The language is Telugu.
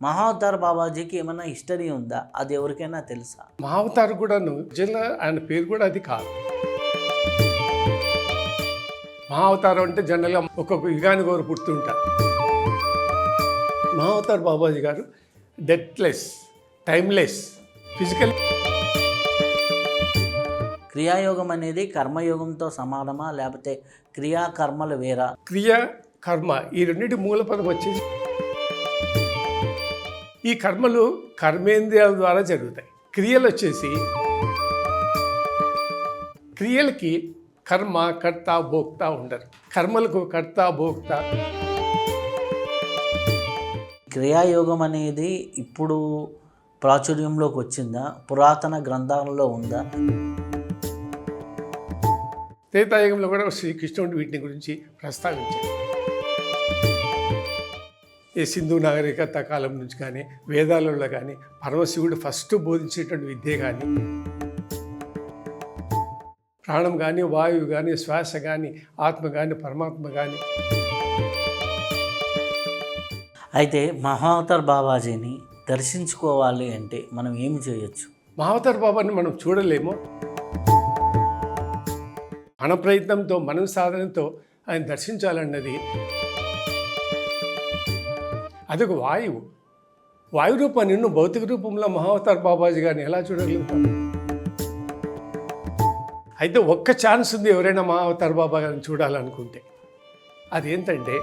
మహావతార్ బాబాజీకి ఏమైనా హిస్టరీ ఉందా? అది ఎవరికైనా తెలుసా? మహావతార్ కూడాను నిజంగా ఆయన పేరు కూడా అది కాదు. మహావతారం అంటే జనరల్గా ఒక్కొక్క యుగానికి ఒకరు పుడుతుంటారు. మహావతార్ బాబాజీ గారు డెత్లెస్, టైమ్లెస్, ఫిజికల్. క్రియాయోగం అనేది కర్మయోగంతో సమానమా, లేకపోతే క్రియాకర్మలు వేరా? క్రియ కర్మ ఈ రెండింటి మూల పదం వచ్చేసి ఈ కర్మలు కర్మేంద్రియాల ద్వారా జరుగుతాయి. క్రియలు వచ్చేసి క్రియలకి కర్మ, కర్త, భోక్త ఉండరు. కర్మలకు కర్త, భోక్త. క్రియాయోగం అనేది ఇప్పుడు ప్రాచుర్యంలోకి వచ్చిందా? పురాతన గ్రంథాలలో ఉందా? త్రేతాయుగంలో కూడా శ్రీకృష్ణుడు వీటిని గురించి ప్రస్తావించారు. ఈ సింధు నాగరికత కాలం నుంచి కానీ వేదాలలో కానీ పరమశివుడు ఫస్ట్ బోధించేటువంటి విద్య కానీ ప్రాణం కానీ వాయువు కానీ శ్వాస కానీ ఆత్మ కానీ పరమాత్మ కానీ. అయితే మహావతార్ బాబాజీని దర్శించుకోవాలి అంటే మనం ఏమి చేయొచ్చు? మహావతార్ బాబాని మనం చూడలేము. మన ప్రయత్నంతో మన సాధనతో ఆయన దర్శించాలన్నది అదొక వాయువు. వాయు రూపాన్ని నిన్ను భౌతిక రూపంలో మహావతార్ బాబాజీ గారిని ఎలా చూడగలుగుతాం? అయితే ఒక్క ఛాన్స్ ఉంది ఎవరైనా మహావతార్ బాబా గారిని చూడాలనుకుంటే. అదేంటంటే